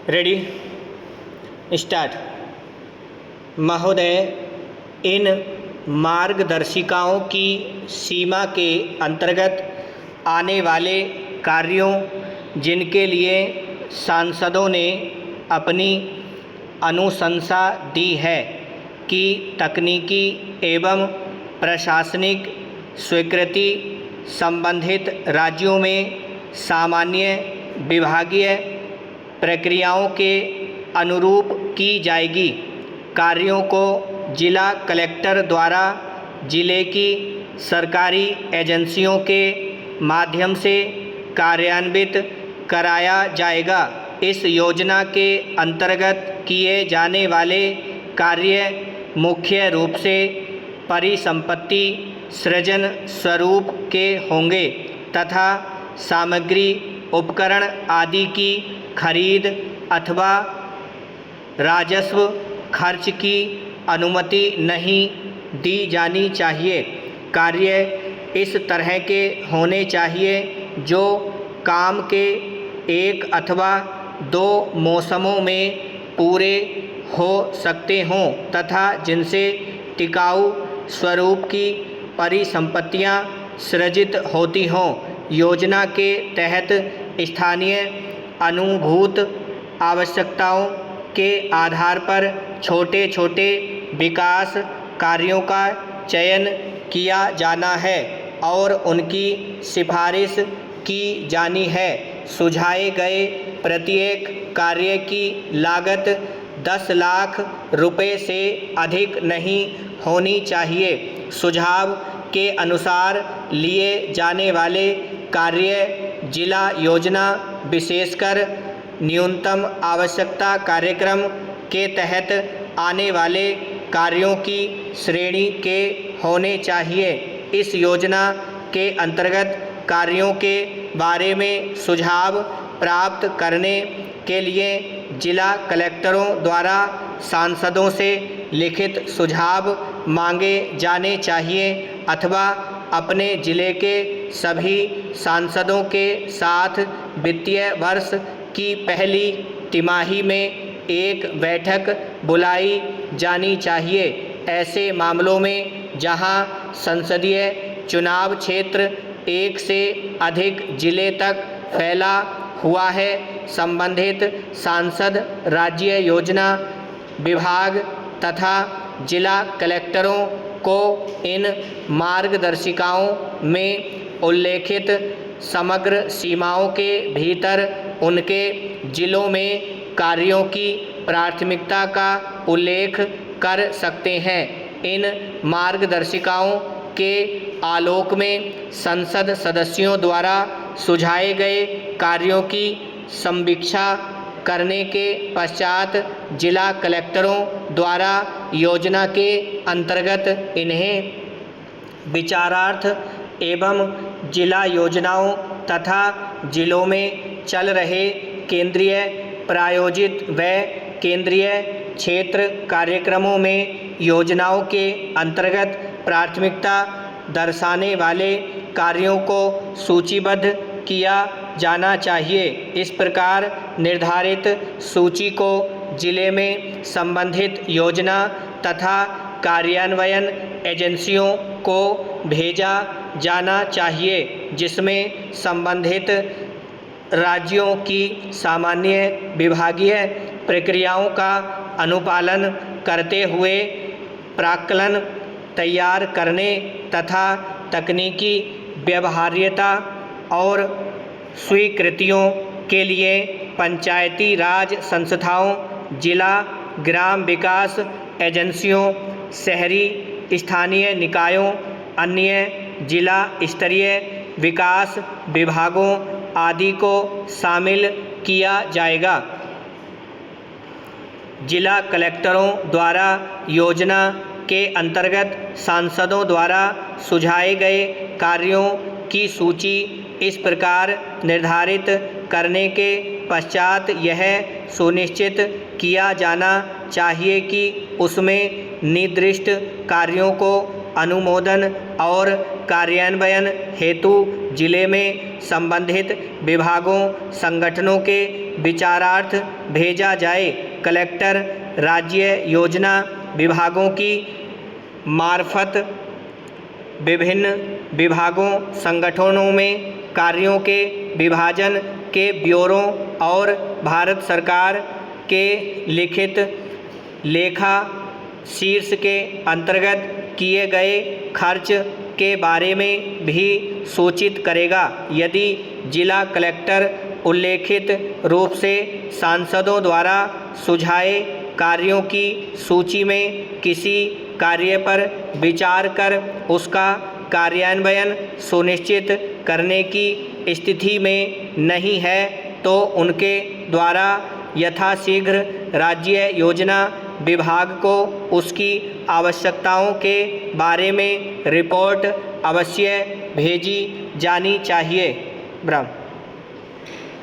Ready start. महोदय, इन मार्गदर्शिकाओं की सीमा के अंतर्गत आने वाले कार्यों जिनके लिए सांसदों ने अपनी अनुशंसा दी है कि तकनीकी एवं प्रशासनिक स्वीकृति संबंधित राज्यों में सामान्य विभागीय प्रक्रियाओं के अनुरूप की जाएगी। कार्यों को जिला कलेक्टर द्वारा जिले की सरकारी एजेंसियों के माध्यम से कार्यान्वित कराया जाएगा। इस योजना के अंतर्गत किए जाने वाले कार्य मुख्य रूप से परिसंपत्ति सृजन स्वरूप के होंगे तथा सामग्री उपकरण आदि की खरीद अथवा राजस्व खर्च की अनुमति नहीं दी जानी चाहिए। कार्य इस तरह के होने चाहिए जो काम के एक अथवा दो मौसमों में पूरे हो सकते हों तथा जिनसे टिकाऊ स्वरूप की परिसंपत्तियां सृजित होती हों। योजना के तहत स्थानीय अनुभूत आवश्यकताओं के आधार पर छोटे छोटे विकास कार्यों का चयन किया जाना है और उनकी सिफारिश की जानी है। सुझाए गए प्रत्येक कार्य की लागत 10 लाख रुपए से अधिक नहीं होनी चाहिए। सुझाव के अनुसार लिए जाने वाले कार्य जिला योजना विशेषकर न्यूनतम आवश्यकता कार्यक्रम के तहत आने वाले कार्यों की श्रेणी के होने चाहिए। इस योजना के अंतर्गत कार्यों के बारे में सुझाव प्राप्त करने के लिए जिला कलेक्टरों द्वारा सांसदों से लिखित सुझाव मांगे जाने चाहिए अथवा अपने जिले के सभी सांसदों के साथ वित्तीय वर्ष की पहली तिमाही में एक बैठक बुलाई जानी चाहिए। ऐसे मामलों में जहां संसदीय चुनाव क्षेत्र एक से अधिक जिले तक फैला हुआ है, संबंधित सांसद राज्य योजना विभाग तथा जिला कलेक्टरों को इन मार्गदर्शिकाओं में उल्लेखित समग्र सीमाओं के भीतर उनके जिलों में कार्यों की प्राथमिकता का उल्लेख कर सकते हैं। इन मार्गदर्शिकाओं के आलोक में संसद सदस्यों द्वारा सुझाए गए कार्यों की समीक्षा करने के पश्चात जिला कलेक्टरों द्वारा योजना के अंतर्गत इन्हें विचारार्थ एवं जिला योजनाओं तथा जिलों में चल रहे केंद्रीय प्रायोजित व केंद्रीय क्षेत्र कार्यक्रमों में योजनाओं के अंतर्गत प्राथमिकता दर्शाने वाले कार्यों को सूचीबद्ध किया जाना चाहिए। इस प्रकार निर्धारित सूची को जिले में संबंधित योजना तथा कार्यान्वयन एजेंसियों को भेजा जाना चाहिए, जिसमें संबंधित राज्यों की सामान्य विभागीय प्रक्रियाओं का अनुपालन करते हुए प्राक्कलन तैयार करने तथा तकनीकी व्यवहार्यता और स्वीकृतियों के लिए पंचायती राज संस्थाओं, जिला ग्राम विकास एजेंसियों, शहरी स्थानीय निकायों, अन्य जिला स्तरीय विकास विभागों आदि को शामिल किया जाएगा। जिला कलेक्टरों द्वारा योजना के अंतर्गत सांसदों द्वारा सुझाए गए कार्यों की सूची इस प्रकार निर्धारित करने के पश्चात यह सुनिश्चित किया जाना चाहिए कि उसमें निर्दिष्ट कार्यों को अनुमोदन और कार्यान्वयन हेतु जिले में संबंधित विभागों संगठनों के विचारार्थ भेजा जाए। कलेक्टर राज्य योजना विभागों की मार्फत विभिन्न विभागों संगठनों में कार्यों के विभाजन के ब्यौरों और भारत सरकार के लिखित लेखा शीर्ष के अंतर्गत किए गए खर्च के बारे में भी सूचित करेगा। यदि जिला कलेक्टर उल्लेखित रूप से सांसदों द्वारा सुझाए कार्यों की सूची में किसी कार्य पर विचार कर उसका कार्यान्वयन सुनिश्चित करने की स्थिति में नहीं है तो उनके द्वारा यथाशीघ्र राज्य योजना विभाग को उसकी आवश्यकताओं के बारे में रिपोर्ट अवश्य भेजी जानी चाहिए। ब्रह्म।